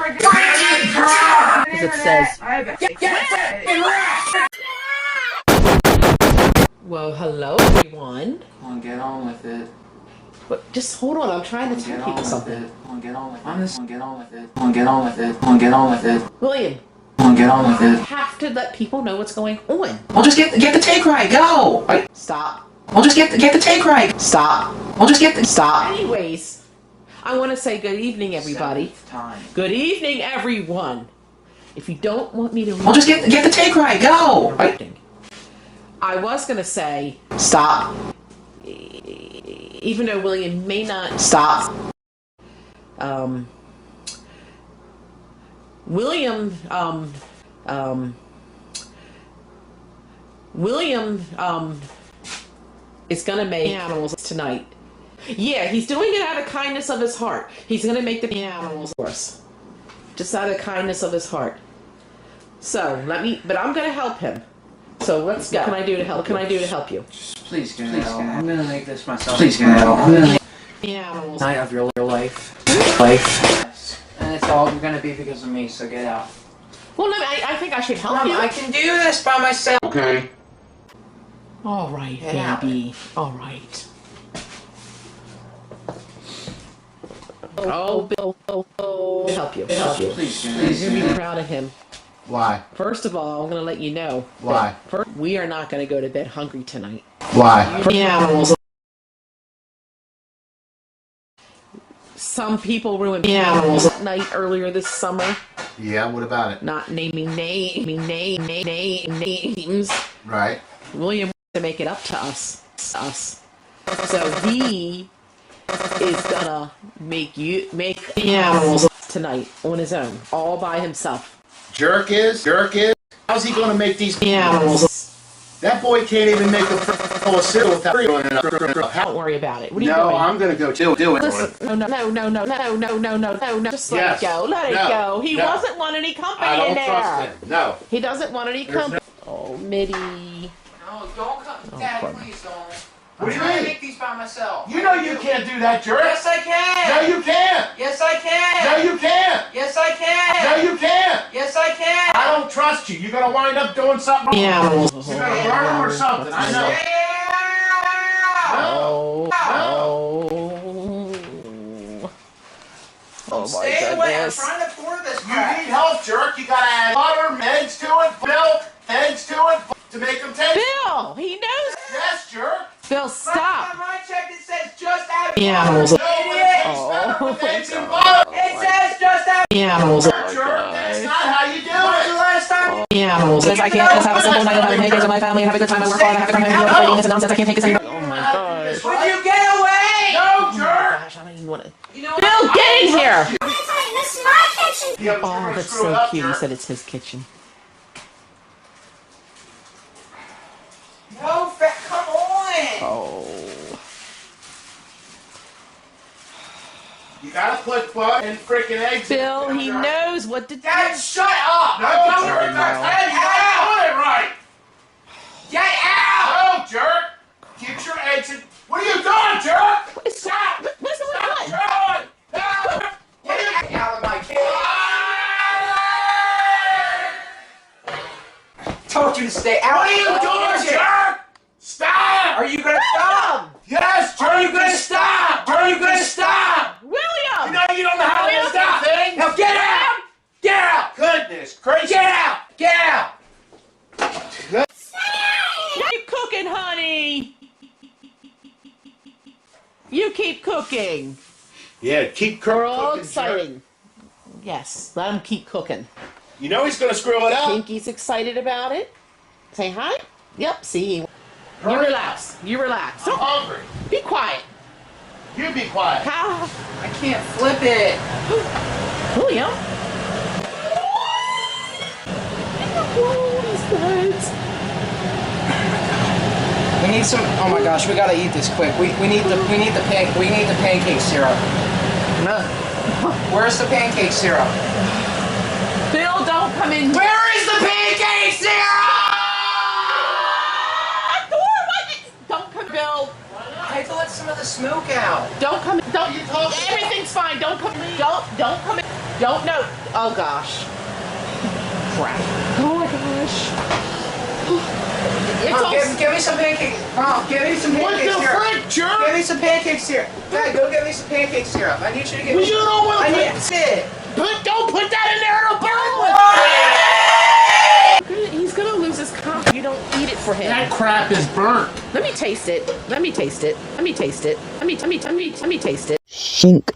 As it says. Well, hello everyone. Come on, get on with it. But just hold on, I'm trying to tell people something. Come on, get on with it. Come on, get on with it. Come on, get on with it. Come on, get on with it. William, come on, get on with it. You have to let people know what's going on. Well, just get the take right. Go. Stop. Well, just get the take right. Stop. Well, just get the stop. Anyways, I want to say good evening, everybody. Good evening, everyone. If you don't want me to read, well, just get the take right. Go. I was gonna say stop. Even though William may not stop. William is gonna make animals tonight. Yeah, he's doing it out of kindness of his heart. He's gonna make the animals for us. Just out of kindness of his heart. So but I'm gonna help him. So let's go. What can I do to help? What can I do to help you? Please get out. I'm gonna make this myself. Please get out. I'm gonna make animals. Night of your life. And it's all gonna be because of me, so get out. Well, no, I think I should help you. I can do this by myself. Okay. All right, baby. All right. Oh, Bill. Oh, help you. Help you. Please, you're gonna be proud of him. Why? First of all, I'm going to let you know. Why? First, we are not going to go to bed hungry tonight. Why? Animals. Some people ruined animals at night earlier this summer. Yeah, what about it? Not naming names. Right. William wants to make it up to us. So he is gonna make animals tonight on his own, all by himself. Jerk is? How's he gonna make these animals? That boy can't even make a full cereal without going in a Don't worry about it. What are you No, doing? I'm gonna go do it. Listen, no. Just let it go. Let it go. He doesn't want any company I don't in there. trust him. No. He doesn't want any company. Oh, Mitty. No, don't come. Dad, please don't. What do you I'm trying to mean? make these by myself. You know you can't do that, jerk. Yes, I can. No, you can't. Yes, I can. No, you can't. Yes, I can. No, you can't. Yes, I can. I don't trust you. You're gonna wind up doing something. Animals. You're gonna burn him or something. I know. Oh my Stay away. I'm goodness. trying to pour this You crap. need help, jerk. You gotta add butter, eggs to it, milk, eggs to it to make them taste. Bill, he knows. Yes, jerk. Bill, stop. On my check it says just add Animals. No, Idiot. with eggs and butter. It says just add Animals. Jerk, that's not how you do When's the it. last time? Animals. I can't just have a simple night of having pancakes with my family and have a good time. I work hard. I have to come here and do everything. It's nonsense. I can't take this anymore. Oh my gosh. Would you get away? No, jerk. Gosh, I don't even want to. You know Bill, get in here. This is my kitchen. Yeah, but you're Oh, gonna that's screw it so up, cute. He jerk. said it's his kitchen. No, come on. Oh. You gotta put butter and freaking eggs in it. Bill, he Jerk. knows what to do. Dad, shut up. No, I'm jerk. doing Get Get out. it right. Get out. No, jerk. Get your eggs in. What are you doing, jerk? Stop. What's going Stop, on? jerk. No. What are you Get out of my cage. Told you to stay out. What are you doing, jerk? Stop. Are you gonna stop? Yes, jerk. Are you gonna stop? Are you gonna stop? William! You know you don't know how to do that thing. Now get out! Get out! Goodness gracious. Get out! Get out! Keep cooking, honey! You keep cooking. Yeah, keep We're all cooking, excited. Yes, let him keep cooking. jerk. You know he's gonna screw it up. Pinky's excited about it. Say hi. Yep, see. You Hurry. relax. You relax. I'm Don't hungry. be quiet. You be quiet. How? I can't flip it. William? What is that? We need some. Oh my gosh, we gotta eat this quick. We need the pancake syrup. No. Where's the pancake syrup? Bill, don't come in. Where is the pancake syrup? Don't come, Bill. I had to let some of the smoke out. Don't come. Don't. You talking Everything's fine. Don't come. Don't come in. don't know. Oh gosh. Crap. Oh my gosh. It's all... give me some pancakes. Mom, give me some What pancakes the syrup. frick, jerk? Give me some pancake syrup. Dad, go get me some pancake syrup. I need you to get me. You don't want I to need it. don't put that in there. It'll burn. He's gonna lose his confidence. You don't eat it for him. That crap is burnt. Let me taste it. Let me taste it. Let me taste it. Let me taste it. Shink.